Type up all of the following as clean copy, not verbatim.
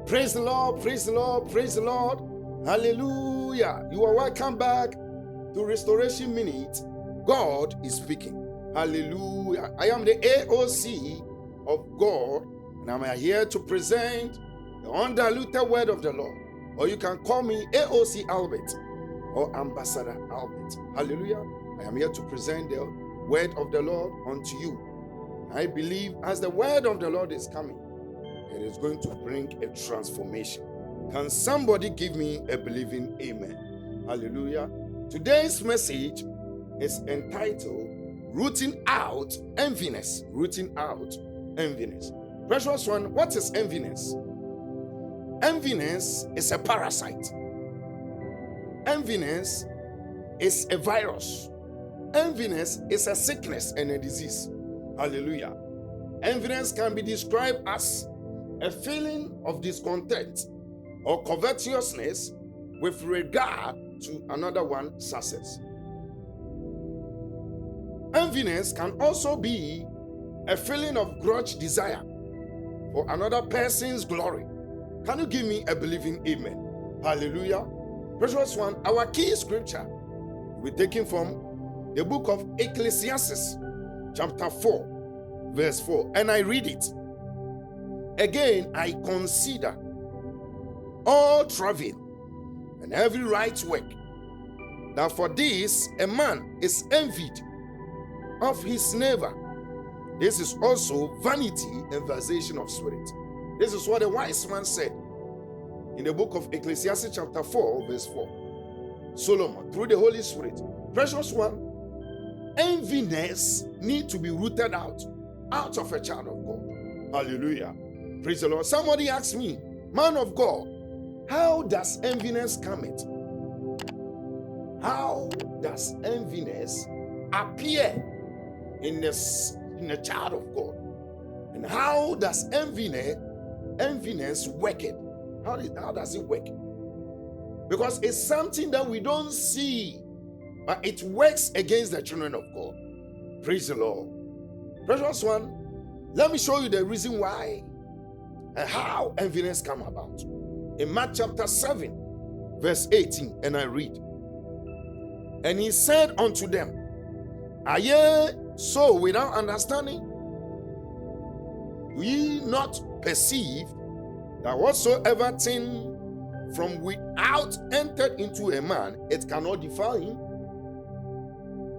Praise the Lord, praise the Lord, praise the Lord. Hallelujah. You are welcome back to Restoration Minute. God is speaking. Hallelujah. I am the AOC of God, and I'm here to present the undiluted word of the Lord. Or you can call me AOC Albert or Ambassador Albert. Hallelujah. I am here to present the word of the Lord unto you. I believe as the word of the Lord is coming, it is going to bring a transformation. Can somebody give me a believing amen? Hallelujah. Today's message is entitled Rooting Out Enviness. Rooting Out Enviness. Precious one, what is enviness? Enviness is a parasite. Enviness is a virus. Enviness is a sickness and a disease. Hallelujah. Enviness can be described as a feeling of discontent or covetousness with regard to another one's success. Enviness can also be a feeling of grudge desire for another person's glory. Can you give me a believing amen? Hallelujah. Precious one, our key scripture will be taken from the book of Ecclesiastes, chapter 4, verse 4. And I read it. Again, I consider all travail and every right work, that for this a man is envied of his neighbor. This is also vanity and vexation of spirit. This is what the wise man said in the book of Ecclesiastes chapter 4, verse 4. Solomon, through the Holy Spirit. Precious one, enviness need to be rooted out of a child of God. Hallelujah. Praise the Lord. Somebody asked me, man of God, how does enviness come it? How does enviness appear in a child of God? And how does enviness work it? How does it work? Because it's something that we don't see, but it works against the children of God. Praise the Lord. Precious one, let me show you the reason why and how enviness come about. In Mark chapter 7, verse 18, and I read, and he said unto them, are ye so without understanding? Do ye not perceive that whatsoever thing from without entered into a man, it cannot defile him?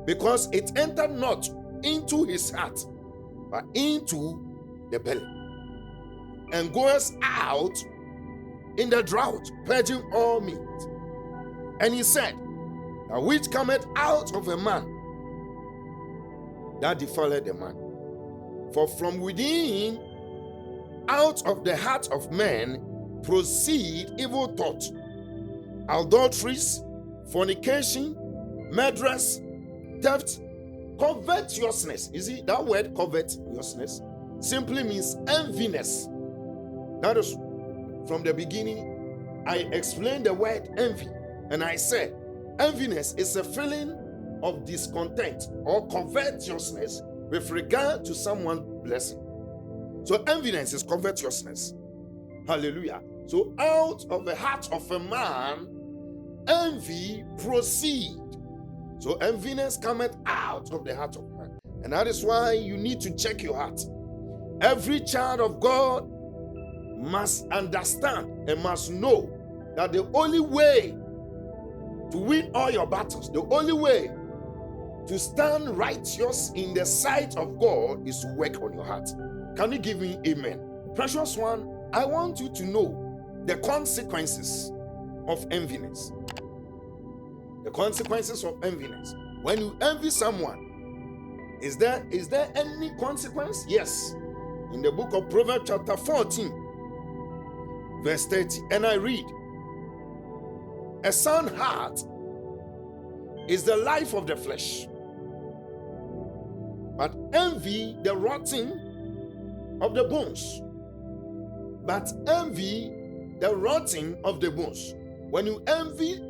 Because it entered not into his heart, but into the belly, and goes out in the drought, purging all meat. And he said, that which cometh out of a man, that defileth the man. For from within, out of the heart of man, proceed evil thoughts, adulteries, fornication, murderers, theft, covetousness. You see, that word covetousness simply means enviness. That is, from the beginning, I explained the word envy, and I said, enviness is a feeling of discontent or covetousness with regard to someone's blessing. So enviness is covetousness. Hallelujah. So out of the heart of a man, envy proceed. So enviness cometh out of the heart of man. And that is why you need to check your heart. Every child of God must understand and must know that the only way to win all your battles, the only way to stand righteous in the sight of God is to work on your heart. Can you give me amen? Precious one, I want you to know the consequences of enviness. The consequences of enviness. When you envy someone, is there any consequence? Yes. In the book of Proverbs chapter 14, verse 30, and I read, a sound heart is the life of the flesh, but envy the rotting of the bones. But envy the rotting of the bones. When you envy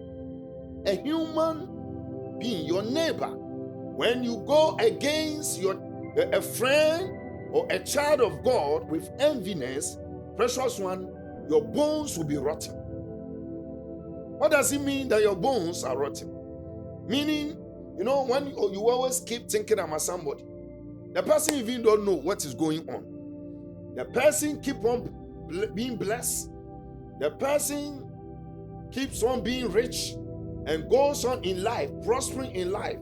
a human being, your neighbor, when you go against a friend or a child of God with enviness, precious one, your bones will be rotten. What does it mean that your bones are rotten? Meaning, when you always keep thinking about somebody, the person even don't know what is going on. The person keep on being blessed. The person keeps on being rich and goes on in life, prospering in life.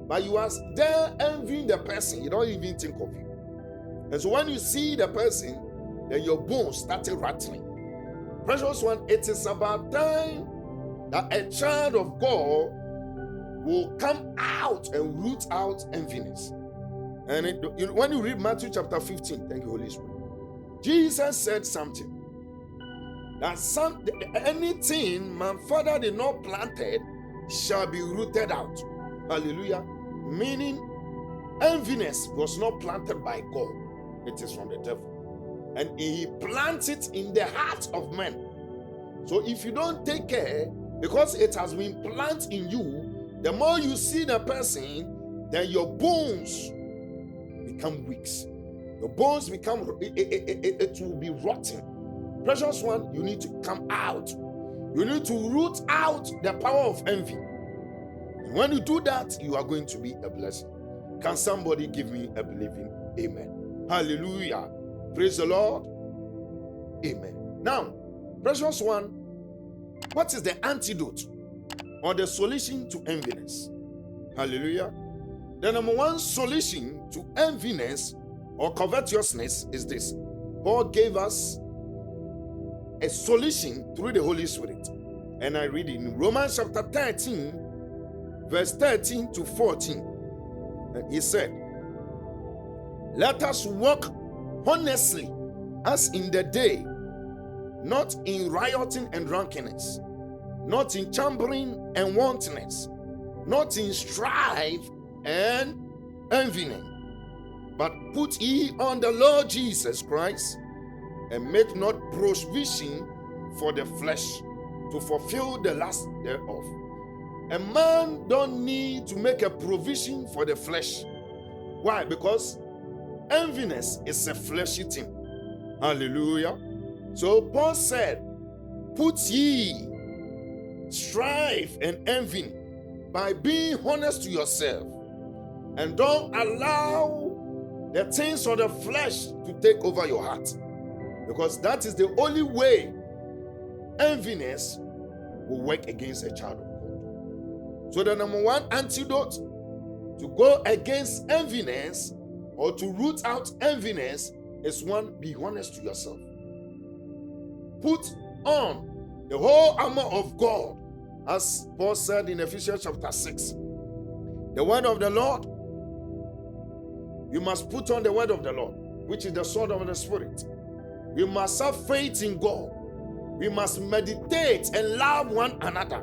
But you are there envying the person. You don't even think of you. And so when you see the person, then your bones started rattling. Precious one, it is about time that a child of God will come out and root out enviness. And when you read Matthew chapter 15, thank you, Holy Spirit, Jesus said something. That anything my Father did not planted shall be rooted out. Hallelujah. Meaning, enviness was not planted by God. It is from the devil. And he plants it in the hearts of men. So if you don't take care, because it has been planted in you, the more you see the person, then your bones become weak. Your bones become, it will be rotten. Precious one, you need to come out. You need to root out the power of envy. And when you do that, you are going to be a blessing. Can somebody give me a believing amen? Hallelujah. Praise the Lord. Amen. Now, precious one, what is the antidote or the solution to enviness? Hallelujah. The number one solution to enviness or covetousness is this. Paul gave us a solution through the Holy Spirit. And I read it in Romans chapter 13, verse 13 to 14. And he said, let us walk honestly as in the day, not in rioting and drunkenness, not in chambering and wantonness, not in strife and envying, but put ye on the Lord Jesus Christ, and make not provision for the flesh to fulfill the lust thereof. A man don't need to make a provision for the flesh. Why? Because enviness is a fleshy thing. Hallelujah. So Paul said, put ye strife and envy by being honest to yourself, and don't allow the things of the flesh to take over your heart, because that is the only way enviness will work against a child of God. So the number one antidote to go against enviness or to root out enviness is one, be honest to yourself. Put on the whole armor of God, as Paul said in Ephesians chapter 6. The word of the Lord, you must put on the word of the Lord, which is the sword of the Spirit. We must have faith in God. We must meditate and love one another.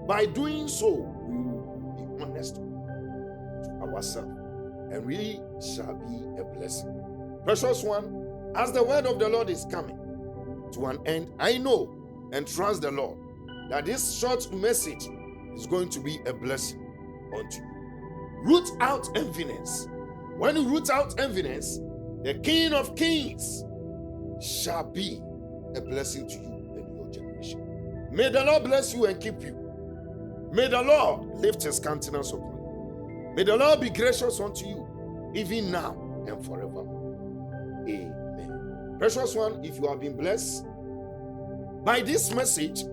By doing so, we will be honest to ourselves, and we shall be a blessing. Precious one, as the word of the Lord is coming to an end, I know and trust the Lord that this short message is going to be a blessing unto you. Root out enviness. When you root out enviness, the King of Kings shall be a blessing to you and your generation. May the Lord bless you and keep you. May the Lord lift his countenance upon you. May the Lord be gracious unto you, even now and forever. Amen. Precious one, if you have been blessed by this message,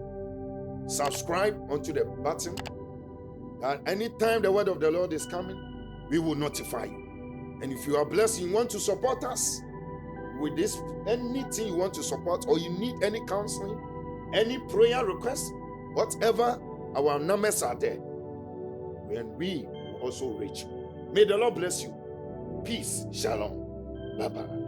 subscribe unto the button, that anytime the word of the Lord is coming, we will notify you. And if you are blessed, you want to support us with this, anything you want to support, or you need any counseling, any prayer request, whatever, our numbers are there, and we will also reach you. May the Lord bless you. Peace. Shalom. Bye-bye.